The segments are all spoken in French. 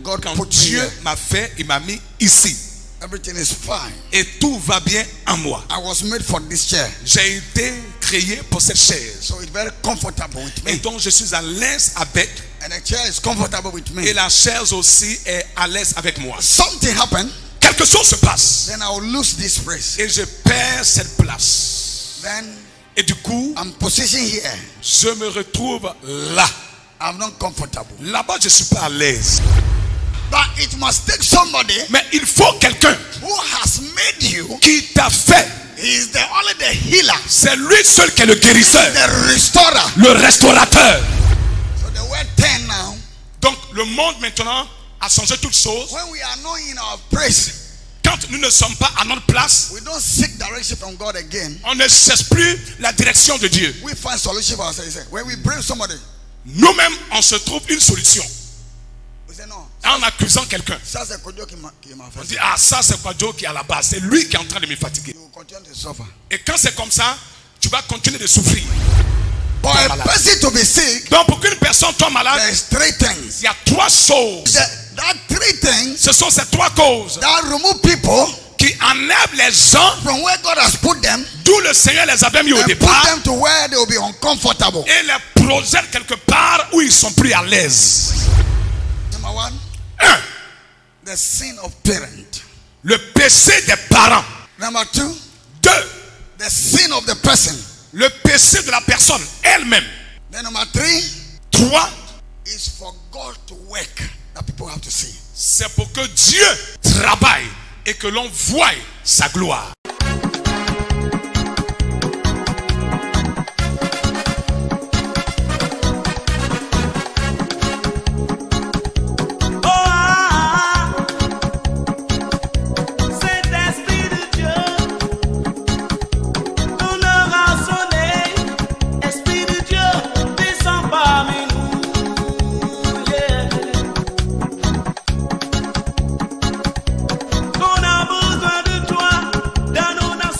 Quand Dieu m'a fait, il m'a mis ici. Everything is fine. Et tout va bien en moi. I was made for this chair. J'ai été créé pour cette chaise. So it's very comfortable with me. Et donc je suis à l'aise avec. And the chair is comfortable with me. Et la chaise aussi est à l'aise avec moi. Something happened. Quelque chose se passe. Then I will lose this place. Et je perds cette place. Then et du coup, I'm positioned here. Je me retrouve là. I'm not comfortable. Là-bas, je suis pas à l'aise. But it must take somebody. Mais il faut quelqu'un who has made you. Qui t'a fait. He is only the healer. C'est lui seul qui est le guérisseur. The restorer. Le restaurateur. So the word turn now. Donc le monde maintenant a changé toutes choses. When we are not in our place. Quand nous ne sommes pas à notre place, we don't seek direction from God again. On ne cherche plus la direction de Dieu. We find solution for ourselves. When we pray somebody. Nous-mêmes, on se trouve une solution. En accusant quelqu'un. On dit, ah, ça c'est Kwadjo qui est à la base. C'est lui qui est en train de me fatiguer. Et quand c'est comme ça, tu vas continuer de souffrir. Donc pour qu'une personne tombe malade, il y a trois choses. Ce sont ces trois causes qui enlèvent les gens d'où le Seigneur les avait mis au départ et les projettent quelque part où ils sont plus à l'aise. The sin of parent. Le péché des parents. Number two. 2. The sin of the person. Le péché de la personne elle-même. Then number 3. 3. Is for God to work that people have to see. C'est pour que Dieu travaille et que l'on voie sa gloire.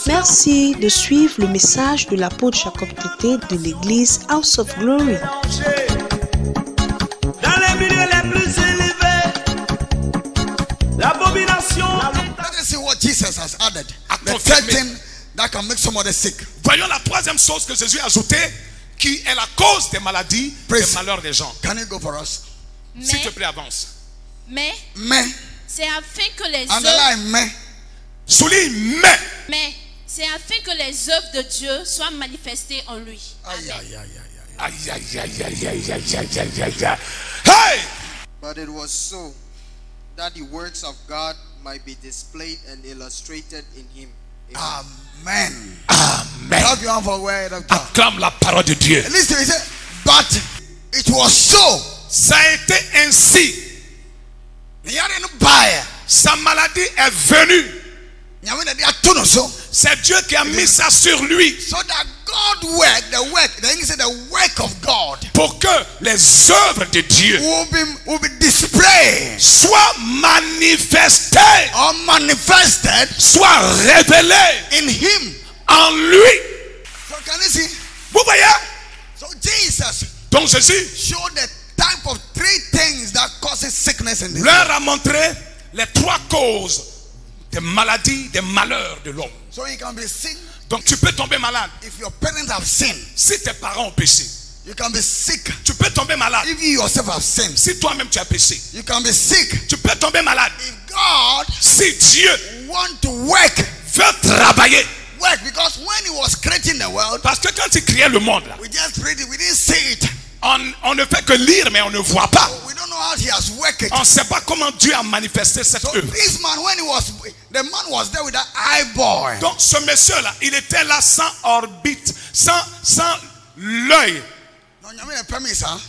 Merci de suivre le message de l'apôtre Jacob Tété de l'église House of Glory. Dans les milieux les plus élevés, l'abomination. Let us see what Jesus has added. The third thing that can make somebody sick. Voyons la troisième chose que Jésus a ajoutée, qui est la cause des maladies, des malheurs des gens. Can you go for us? S'il te plaît, avance. Mais c'est afin que les œuvres. Souligne mais c'est afin que les œuvres de Dieu soient manifestées en lui. Hey! But it was so that the works of God might be displayed and illustrated in him. Amen. Amen. Acclame la parole de Dieu. Listen, he said, but it was so. Ça a été ainsi. Sa maladie est venue. C'est Dieu qui a mis ça sur lui. So that God work, the work of God. Pour que les œuvres de Dieu will be displayed. Soient manifestées. Or manifested. Soient révélées. In him. En lui. So can you see? Vous voyez? So Jesus. Donc Jésus showed the type of 3 things that causes sickness in this. Leur a montré les 3 causes des maladies, des malheurs de l'homme. So you can be sick. Donc tu peux tomber malade. If your parents have sinned. Si tes parents ont péché. You can be sick. Tu peux tomber malade. If you yourself have sinned. Si toi-même tu as péché. You can be sick. Tu peux tomber malade. If God, si Dieu want to work, veut travailler. Work, because when he was creating the world. Parce que quand il créait le monde là. We just read it, we didn't see it. On ne fait que lire, mais on ne voit pas. We don't know how he has worked it. On ne sait pas comment Dieu a manifesté cette œuvre. This man, the man was there with that eyeball. Donc ce monsieur-là, il était là sans orbite, sans l'œil.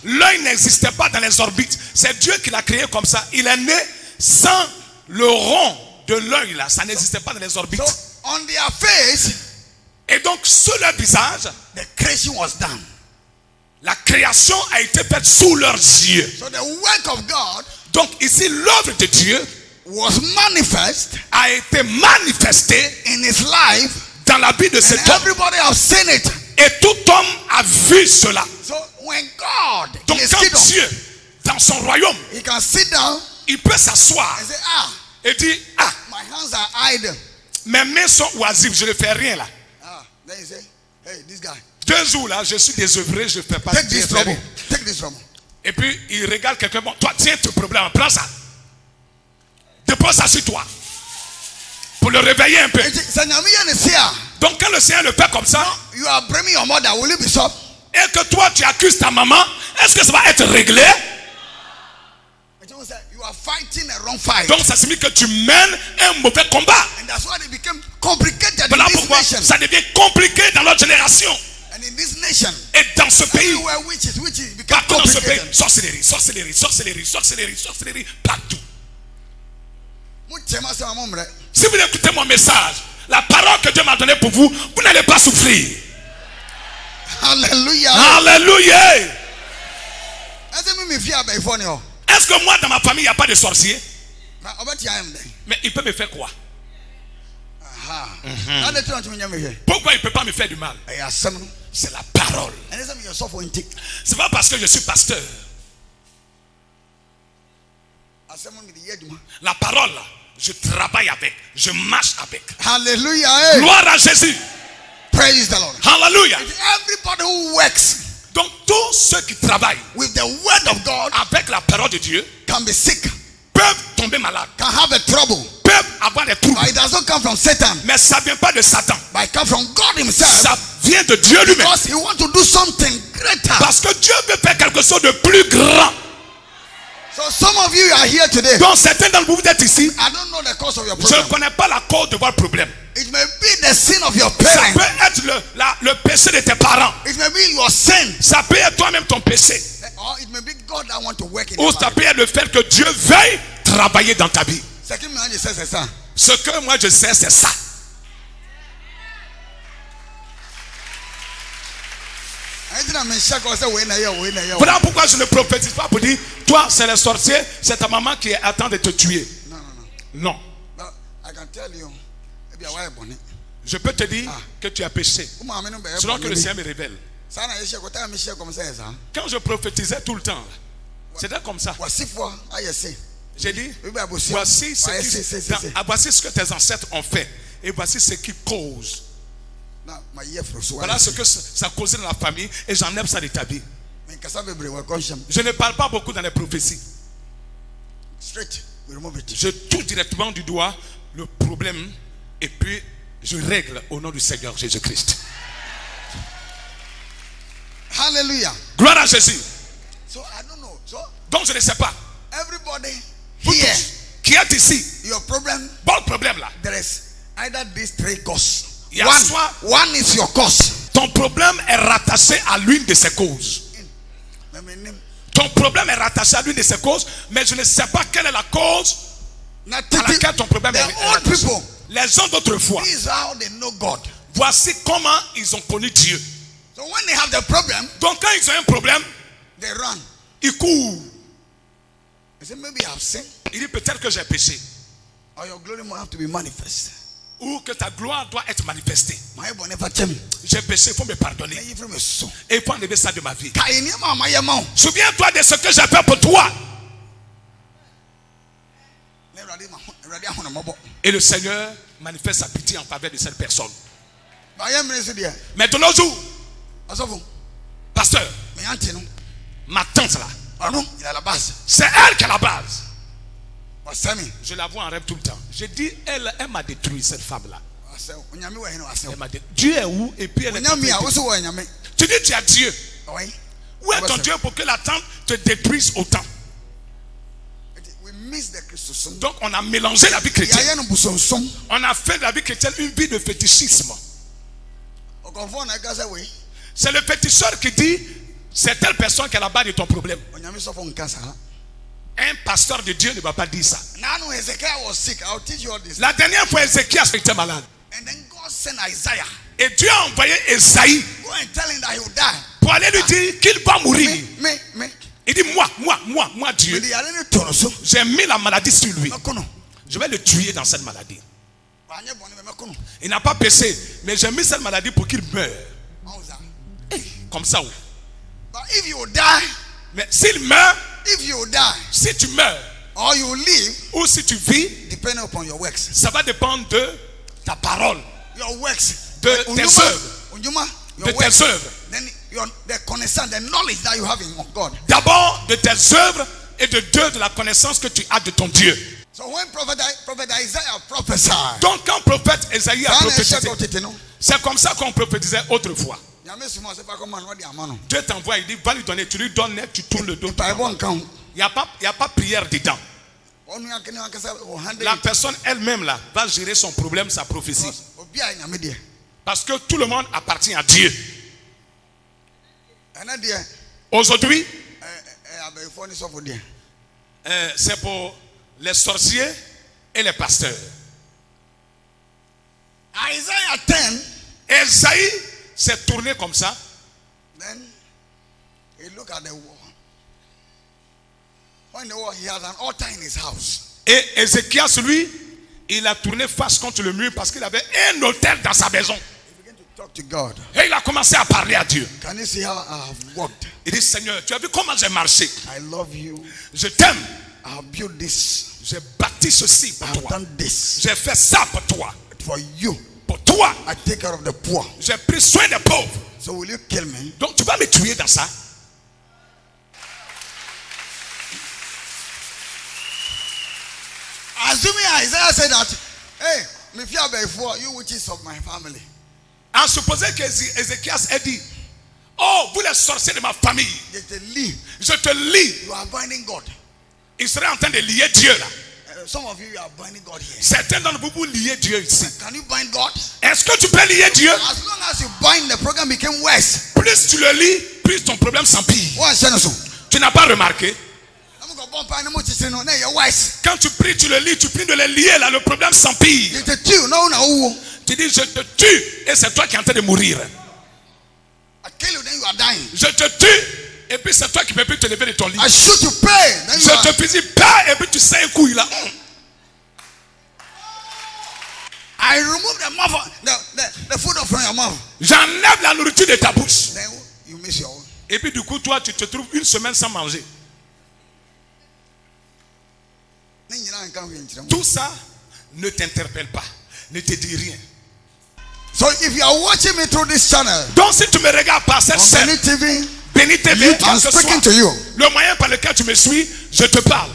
L'œil n'existait pas dans les orbites. C'est Dieu qui l'a créé comme ça. Il est né sans le rond de l'œil là. Ça n'existait pas dans les orbites. So, on their face, et donc sur leur visage, the creation was done. La création a été faite sous leurs yeux. So the work of God, donc ici l'œuvre de Dieu was manifest, a été manifestée in his life, dans la vie de cet homme. Everybody have seen it. Et tout homme a vu cela. So when God, donc quand Dieu dans son royaume, he can sit down, il peut s'asseoir et dire, my hands are idle. Mes mains sont oisives, je ne fais rien là. Then he say, hey, this guy. 2 jours là, je suis désœuvré, je ne fais pas. Take this trouble. Take this trouble. Et puis il regarde quelqu'un, bon, toi tiens ton problème, prends ça. Dépose ça sur toi. Pour le réveiller un peu. Donc quand le Seigneur le fait comme ça, you are blaming your mother, will you be stopped? Et que toi tu accuses ta maman, est-ce que ça va être réglé? You are fighting a wrong fight. Donc ça signifie que tu mènes un mauvais combat. And that's why it became complicated. Voilà pourquoi ça devient compliqué dans notre génération. And in this nation, et dans ce pays, partout dans ce pays, sorcellerie, sorcellerie, sorcellerie, sorcellerie, sorcellerie, partout. Si vous écoutez mon message, la parole que Dieu m'a donnée pour vous, vous n'allez pas souffrir. Alléluia. Alléluia. Est-ce que moi dans ma famille il n'y a pas de sorcier? Mais il peut me faire quoi? Pourquoi il ne peut pas me faire du mal? C'est la parole. C'est pas parce que je suis pasteur. La parole, je travaille avec, je marche avec. Alléluia. Gloire à Jésus. Praise the Lord. Hallelujah. Everybody who works, donc tous ceux qui travaillent with the word of God, avec la parole de Dieu, can be sick, peuvent tomber malades, can have a trouble, peuvent avoir des troubles. But it doesn't come from Satan. Mais ça vient pas de Satan. But it comes from God himself. Ça vient de Dieu lui-même. Because he wants to do something greater. Parce que Dieu veut faire quelque chose de plus grand. So some of you are here today. Donc certains d'entre vous êtes ici. I don't know the cause of your Je problem. ne connais pas la cause de votre problème. It may be the sin of your parents. Ça peut être le péché de tes parents. It may be your sin. Ça peut être toi-même ton péché. Or it may be God that want to work in ou ça peut être le fait que Dieu veuille travailler dans ta vie. Ce que moi je sais, c'est ça. Voilà pourquoi je ne prophétise pas pour dire, toi c'est le sorcier, c'est ta maman qui attend de te tuer. Non. Je peux te dire que tu as péché. Selon que le Seigneur me révèle. Quand je prophétisais tout le temps, c'était comme ça. J'ai dit, voici ce que tes ancêtres ont fait. Et voici ce qui cause. Voilà ce que ça causait dans la famille. Et j'enlève ça de ta vie. Je ne parle pas beaucoup dans les prophéties. Je touche directement du doigt le problème. Et puis je règle au nom du Seigneur Jésus-Christ. Hallelujah. Gloire à Jésus. Donc je ne sais pas. Everybody vous here, tous, qui êtes ici, your problem, bon problème là. There is either these three causes. One is your cause. Ton problème est rattaché à l'une de ses causes. Ton problème est rattaché à l'une de ses causes, mais je ne sais pas quelle est la cause à laquelle ton problème est rattaché. Les gens d'autrefois, voici comment ils ont connu Dieu. So when they have the problem, donc quand ils ont un problème, they run. Ils courent. They say, maybe I've sinned. Il dit peut-être que j'ai péché. Or your glory will have to be manifest. Ou que ta gloire doit être manifestée. J'ai péché, il faut me pardonner. Et il faut enlever ça de ma vie. Souviens-toi de ce que j'ai fait pour toi. Et le Seigneur manifeste sa pitié en faveur de cette personne. Mais de nos jours, pasteur, ma tante là, c'est elle qui est la base. Je la vois en rêve tout le temps. Je dis, elle m'a détruit, cette femme-là. Dieu est où? Et puis elle est tu dis, tu as Dieu. Où est ton Dieu pour que la tante te détruise autant? Donc on a mélangé la vie chrétienne. On a fait de la vie chrétienne une vie de fétichisme. C'est le féticheur qui dit, c'est telle personne qui est la base de ton problème. Un pasteur de Dieu ne va pas dire ça. La dernière fois, Ézéchias était malade. Et Dieu a envoyé Esaïe pour aller lui dire qu'il va mourir. Il dit, moi, Dieu, j'ai mis la maladie sur lui. Je vais le tuer dans cette maladie. Il n'a pas péché, mais j'ai mis cette maladie pour qu'il meure. Comme ça. Mais s'il meurt, si tu meurs, or you live, ou si tu vis, depending upon your works. Ça va dépendre de ta parole. Your works. De tes œuvres. De tes œuvres. Then the connaissance, the knowledge that you have in God. D'abord de tes œuvres et de deux de la connaissance que tu as de ton Dieu. So when prophet Isaiah prophesied, donc quand prophète Isaïe a prophétisé, c'est comme ça qu'on prophétisait autrefois. Dieu t'envoie, il dit va lui donner, tu lui donnes, tu tournes le dos. Il n'y a pas prière dedans. La personne elle-même là va gérer son problème, sa prophétie. Parce que tout le monde appartient à Dieu. Aujourd'hui, c'est pour les sorciers et les pasteurs. Isaïe s'est tourné comme ça. Then he looked at the wall. On the wall, he had an altar in his house. Et Ézéchias, lui, il a tourné face contre le mur parce qu'il avait un autel dans sa maison. Talk to God. Et il a commencé à parler à Dieu. Can you see how I have walked? Il dit, Seigneur, tu as vu comment j'ai marché? I love you. Je t'aime. I have built this. J'ai bâti ceci pour toi. Done this. J'ai fait ça pour toi. For you. Pour toi. I take care of the poor. J'ai pris soin des pauvres. So will you kill me? Donc tu vas me tuer dans ça? Assuming Isaiah said that, hey, me fear before you witches of my family. En supposant que Ézéchias ait dit, oh, vous les sorciers de ma famille, je te lis. You are binding God. Il serait en train de lier Dieu là. Some of you are binding God here. Certains d'entre vous, vous liez Dieu ici. Can you bind God? Est-ce que tu peux lier Dieu? As long as you bind, the program became worse. Plus tu le lis, plus ton problème s'empire. Tu n'as pas remarqué? Quand tu pries, tu le lis, tu pries de les lier là, le problème s'empire. Tu dis je te tue et c'est toi qui es en train de mourir. Je te tue et puis c'est toi qui ne peux plus te lever de ton lit. Je te fusille pas et puis tu sais un coup là. I remove the food from your mouth. J'enlève la nourriture de ta bouche. Then you miss your own. Et puis du coup toi tu te trouves une semaine sans manger. Tout ça ne t'interpelle pas, ne te dit rien. So if you are watching me through this channel, donc si tu me regardes par cette chaîne, Béni TV, I'm speaking to you. Le moyen par lequel tu me suis, je te parle.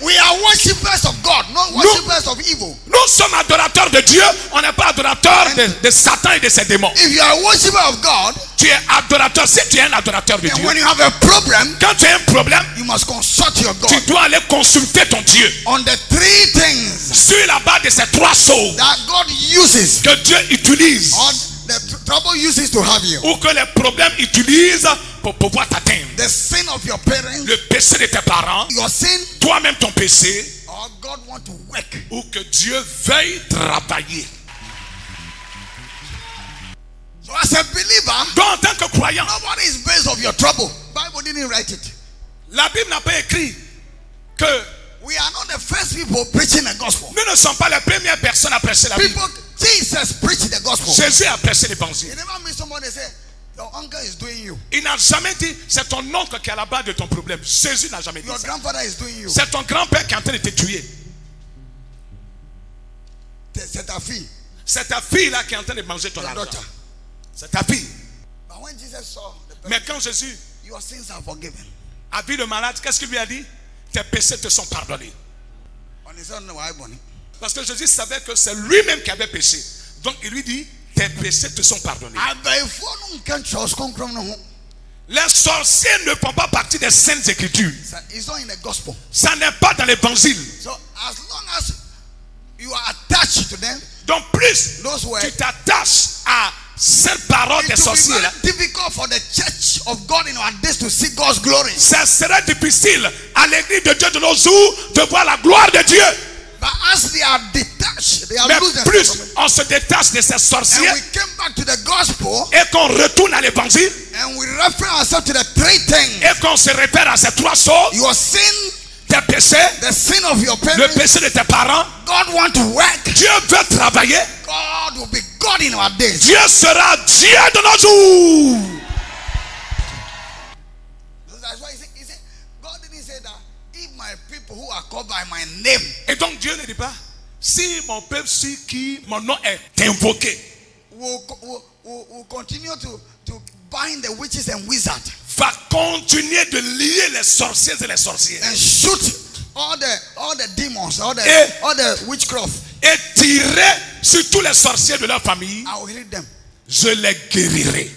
We are worshippers of God, not worshippers of evil. Nous sommes adorateurs de Dieu, on n'est pas adorateurs de Satan et de ses démons. If you are a worshipper of God, tu es adorateur, si tu es un adorateur de Dieu. When you have a problem, quand tu as un problème, you must consult your God. Tu dois aller consulter ton Dieu. On the three things sur la base de ces trois choses that God uses, que Dieu utilise, or the trouble uses to have you, ou que les problèmes utilisent pour pouvoir t'atteindre. The sin of your parents, le péché de tes parents, your sin, toi-même ton péché, or God want to work, ou que Dieu veuille travailler. So as a believer, donc en tant que croyant, nobody is based of your trouble. Bible didn't write it. La Bible n'a pas écrit que we are not the first people preaching the gospel. Nous ne sommes pas les premières personnes à prêcher la Bible. Jesus preached the gospel. Jésus a prêché l'évangile. You never meet somebody say, your uncle is doing you. Il n'a jamais dit c'est ton oncle qui est à la base de ton problème. Jésus n'a jamais dit your ça. Grandfather is doing you. C'est ton grand-père qui est en train de te tuer. C'est ta fille. C'est ta fille là qui est en train de manger ton argent. C'est ta fille. But when Jesus saw the mais quand Jésus your sins are forgiven, a vu le malade, qu'est-ce qu'il lui a dit? Tes péchés te sont pardonnés. Parce que Jésus savait que c'est lui-même qui avait péché. Donc il lui dit, tes péchés te sont pardonnés. Les sorciers ne font pas partie des saintes écritures. Ça n'est pas dans l'évangile. Donc plus tu t'attaches à cette parole des sorciers là, ça serait difficile à l'église de Dieu de nos jours de voir la gloire de Dieu. But as they are detached, they are mais plus on se détache de ces sorciers, and we came back to the gospel, et qu'on retourne à l'évangile, and we refer ourselves to the three things, et qu'on se réfère à ces trois choses, your sin, tes péchés, the sin of your parents, le péché de tes parents, God want to work. Dieu veut travailler. God will be God in our days. Dieu sera Dieu de nos jours. That's why he said, God didn't say that if my who are called by my name. Et donc Dieu ne dit pas, si mon peuple sur qui mon nom est invoqué, will continue to bind the witches and wizards. Va continuer de lier les sorciers et les sorcières. And shoot all the demons, all the witchcraft. Et tirer sur tous les sorciers de leur famille. I will heal them. Je les guérirai.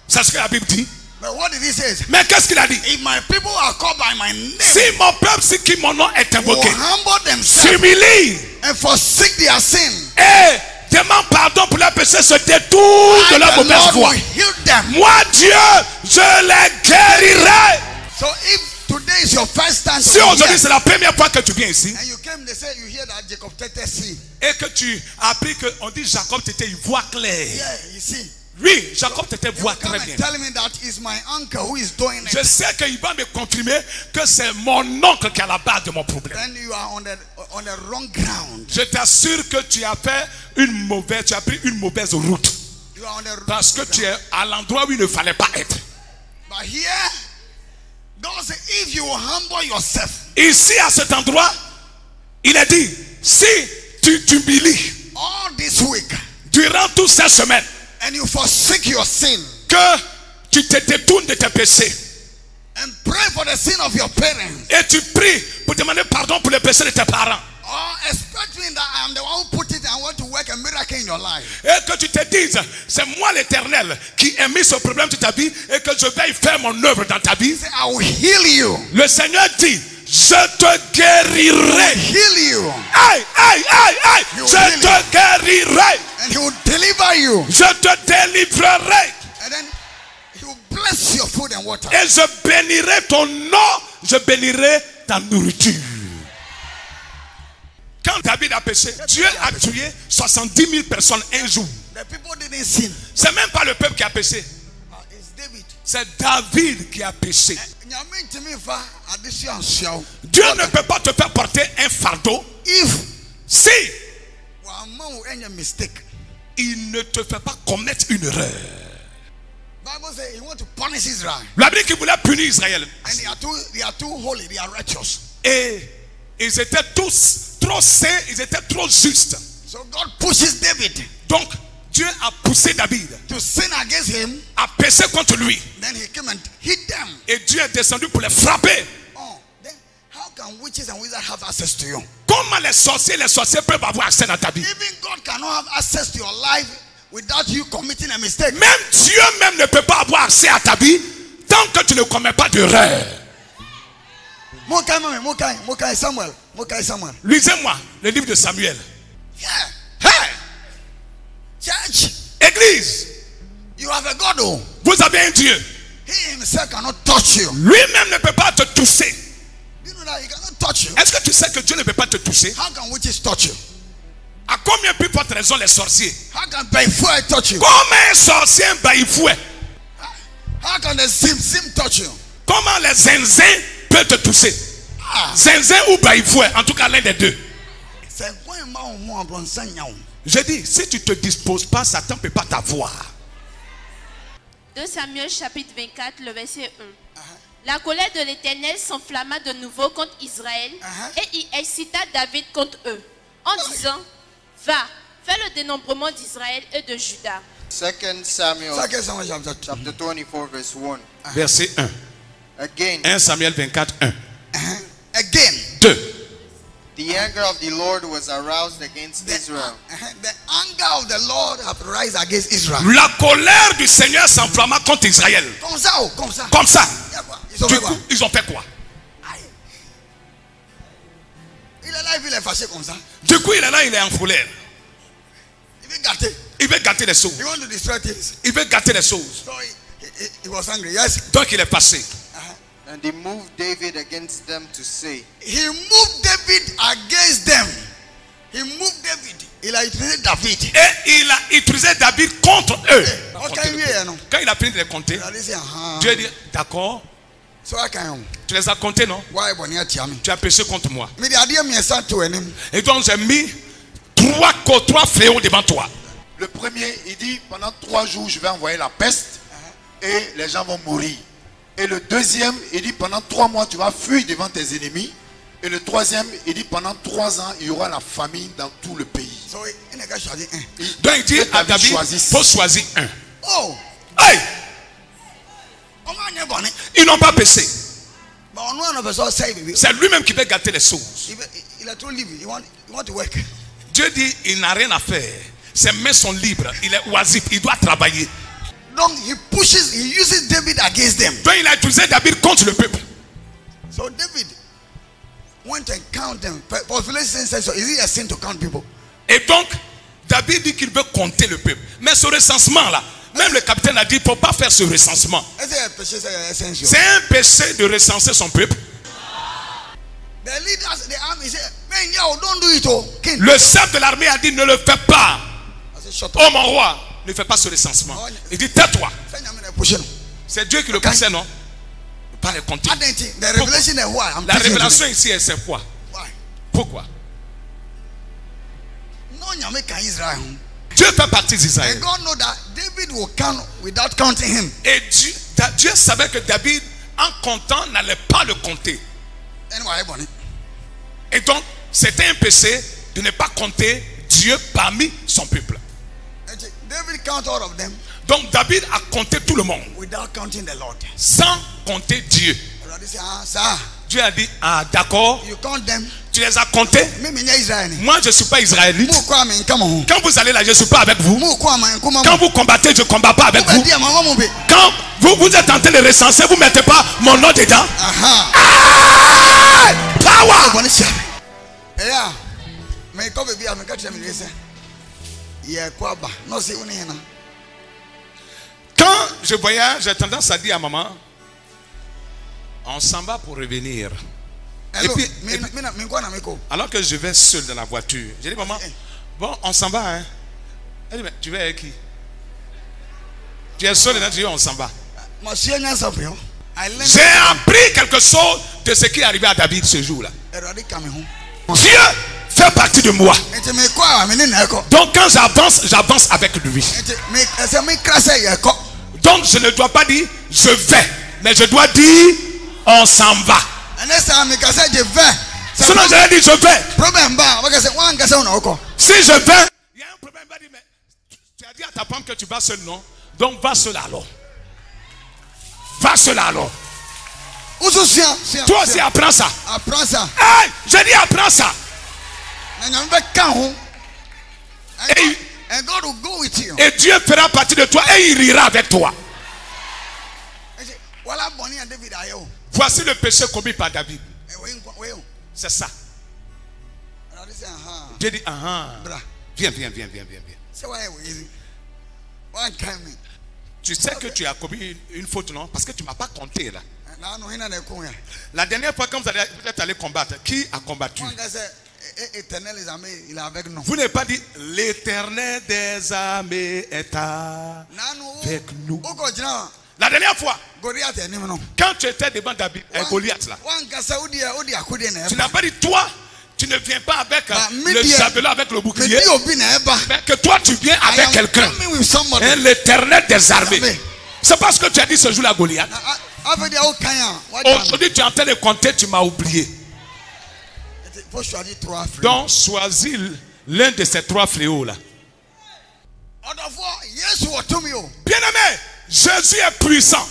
C'est ce que la Bible dit. But what did he say? Mais qu'est-ce qu'il a dit? If my people are called by my name, si mon peuple sur qui mon nom est invoqué, humble themselves, s'humilie and forsake their sin, et demande pardon pour leurs péchés, se détourne de leur mauvaise voie, moi Dieu, je les guérirai. So if today is your first time, si aujourd'hui c'est la première fois que tu viens ici, and you came, they say you hear that Jacob Tete see, et que tu as appris qu'on dit Jacob Tete, il voit clair. Yeah, you see. Oui, Jacob Tete voit très bien. Je sais qu'il va me confirmer que c'est mon oncle qui est à la base de mon problème. Then you are on the wrong ground. Je t'assure que tu as pris une mauvaise route. Parce que tu es à l'endroit où il ne fallait pas être. But here, God said, if you humble yourself. Ici, à cet endroit, il a dit, si tu t'humilies all this week, durant toutes ces semaines, and you forsake your sin, que tu te détournes de tes péchés, and pray for the sin of your parents, et tu pries pour demander pardon pour les péchés de tes parents, expecting that I am the one who put it and want to work a miracle in your life, et que tu te dises, c'est moi l'Éternel qui ai mis ce problème sur ta vie et que je vais faire mon œuvre dans ta vie. I will heal you. Le Seigneur dit, je te guérirai. Heal you. Aïe, aïe, aïe, aïe. Je te guérirai. And he will deliver you. Je te délivrerai. And then he will bless your food and water. Et je bénirai ton nom. Je bénirai ta nourriture. Quand David a péché, Dieu a tué 70 000 personnes un jour. The people didn't sin. C'est même pas le peuple qui a péché. C'est David qui a péché. Dieu ne peut pas te faire porter un fardeau si il ne te fait pas commettre une erreur. La Bible dit qu'il voulait punir Israël. Et ils étaient tous trop saints, ils étaient trop justes. Donc Dieu a poussé David à pécher contre lui. Et Dieu est descendu pour les frapper. Comment les sorciers peuvent avoir accès à ta vie? Même Dieu même ne peut pas avoir accès à ta vie tant que tu ne commets pas d'erreur. Lisez-moi le livre de Samuel. Church, Église, you have a God. Vous avez un Dieu. He himself cannot touch you. Lui-même ne peut pas te toucher. You know that he cannot touch you. Est-ce que tu sais que Dieu ne peut pas te toucher? How can witches touch you? À combien plus forte raison les sorciers? How can Baifue touch you? Comment un sorcier Baifue? How can the Zim touch you? Comment les zinzins peuvent te toucher? Zinzin ou Baifue, en tout cas l'un des deux. Je dis, si tu ne te disposes pas, Satan ne peut pas t'avoir. 2 Samuel chapitre 24, le verset 1. La colère de l'Éternel s'enflamma de nouveau contre Israël et il excita David contre eux, en disant, va, fais le dénombrement d'Israël et de Juda. 2 Samuel chapter 24 verse 1. Verset 1. Again. 1 Samuel 24, 1. Again. 2. The anger of the Lord was aroused against Israel. The anger of the Lord have risen against Israel. La colère du Seigneur s'enflamma contre Israël. Comme ça, comme ça. Comme ça. Du coup, ils ont fait quoi? Il est là, il est fâché comme ça. Du coup, il est là, il est en colère. Il veut gâter. Il veut gâter les choses. He want to destroy things. Il veut gâter les choses. So he was angry. Yes. Donc il est fâché. And he moved David against them to say. He moved David against them. He moved David. Il a utilisé David. Et il a utilisé David contre eux. Quand il a fini de les compter, Dieu dit, d'accord. Tu les as comptés, non? Tu as péché contre moi. Et donc j'ai mis trois fléaux devant toi. Le premier, il dit, pendant 3 jours, je vais envoyer la peste et les gens vont mourir. Et le deuxième, il dit, pendant 3 mois, tu vas fuir devant tes ennemis Et le troisième, il dit pendant 3 ans, il y aura la famine dans tout le pays. Donc il dit à David, faut choisir un. Oh! Hey! Ils n'ont pas péché. C'est lui-même qui peut gâter les choses. Il a trop libre. Il want to work. Dieu dit, il n'a rien à faire. Ses mains sont libres. Il est oisif. Il doit travailler. Donc he uses David against them. Donc il a utilisé David contre le peuple. So David went and count them. Population says, so is it a sin to count people? Et donc, David dit qu'il veut compter le peuple. Mais ce recensement là, même le capitaine a dit, il ne faut pas faire ce recensement. C'est un péché de recenser son peuple. The leaders, the army said, man, yo, don't do it, oh, king. Le chef de l'armée a dit, ne le fais pas. Oh mon roi, ne fais pas ce recensement. Il dit, tais-toi. C'est Dieu qui le poussait, non? Pas les compter. La révélation ici, c'est quoi? Pourquoi? Dieu fait partie d'Israël. Et Dieu savait que David, en comptant, n'allait pas le compter. Et donc, c'était un péché de ne pas compter Dieu parmi son peuple. Donc, David a compté tout le monde sans compter Dieu. Dieu a dit, ah d'accord, tu les as comptés. Moi je ne suis pas israélite. Quand vous allez là, je ne suis pas avec vous. Quand vous combattez, je ne combats pas avec vous. Quand vous êtes en train de recenser, vous ne mettez pas mon nom dedans. Power! Quand je voyage, j'ai tendance à dire à maman, on s'en va pour revenir. Et puis, alors que je vais seul dans la voiture, j'ai dit, maman, bon, on s'en va, hein? Elle dit, mais tu vas avec qui? Tu es seul et tu dis, on s'en va. J'ai appris quelque chose de ce qui est arrivé à David ce jour-là. Dieu fait partie de moi. Donc quand j'avance avec lui. Donc je ne dois pas dire je vais, mais je dois dire on s'en va. Sinon j'allais dire je vais. Si je vais, il y a un problème. Il va dire, mais tu as dit à ta femme que tu vas seul, non? Donc va seul alors. Va seul alors. Toi aussi apprends ça. Apprends ça. Hey, je dis apprends ça. Et Dieu fera partie de toi et il rira avec toi. Voici le péché commis par David. C'est ça. Dieu dit, viens. Tu sais que tu as commis une faute, non? Parce que tu ne m'as pas compté là. La dernière fois quand vous êtes allé combattre, qui a combattu? Vous n'avez pas dit l'Éternel des armées est avec nous. La dernière fois, quand tu étais devant David et Goliath là, tu n'as pas dit toi, tu ne viens pas avec le javelot, avec le bouclier, mais que toi tu viens avec quelqu'un, l'Éternel des armées. C'est parce que tu as dit ce jour-là Goliath. Aujourd'hui tu es en train de compter, tu m'as oublié. Donc choisis l'un de ces 3 fléaux là. Bien aimé, Jésus est puissant.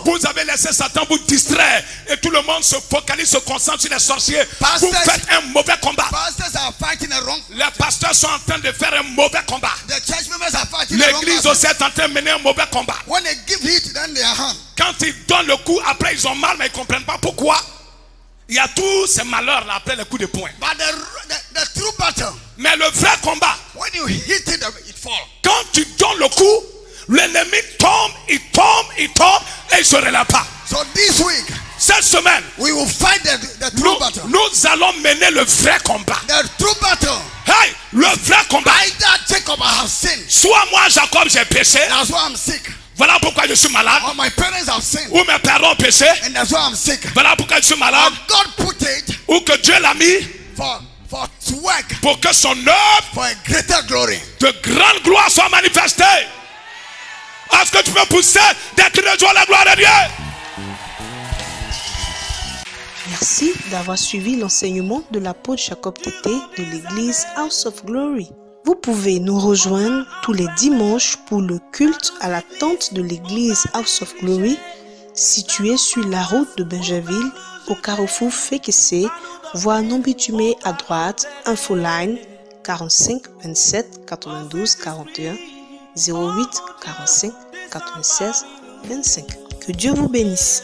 Vous avez laissé Satan vous distraire et tout le monde se focalise, se concentre sur les sorciers. Vous faites un mauvais combat. Les pasteurs sont en train de faire un mauvais combat. L'église aussi est en train de mener un mauvais combat. Quand ils donnent le coup, après ils ont mal, mais ils ne comprennent pas pourquoi. Il y a tous ces malheurs là après les coups de poing. Mais le vrai combat, quand tu donnes le coup, l'ennemi tombe et il ne se relève pas. Cette semaine, nous allons mener le vrai combat. Hey, le vrai combat. Soit moi, Jacob, j'ai péché. Voilà pourquoi je suis malade. Ou mes parents ont péché. Voilà pourquoi je suis malade. Ou que Dieu l'a mis pour que son œuvre de grande gloire soit manifestée. Est-ce que tu peux pousser des cris de joie à la gloire de Dieu? Merci d'avoir suivi l'enseignement de l'apôtre Jacob Tété de l'église House of Glory. Vous pouvez nous rejoindre tous les dimanches pour le culte à la tente de l'église House of Glory, située sur la route de Benjaville, au carrefour Fékessé, voie non-bitumée à droite, infoline 45 27 92 41 08 45 96 25. Que Dieu vous bénisse.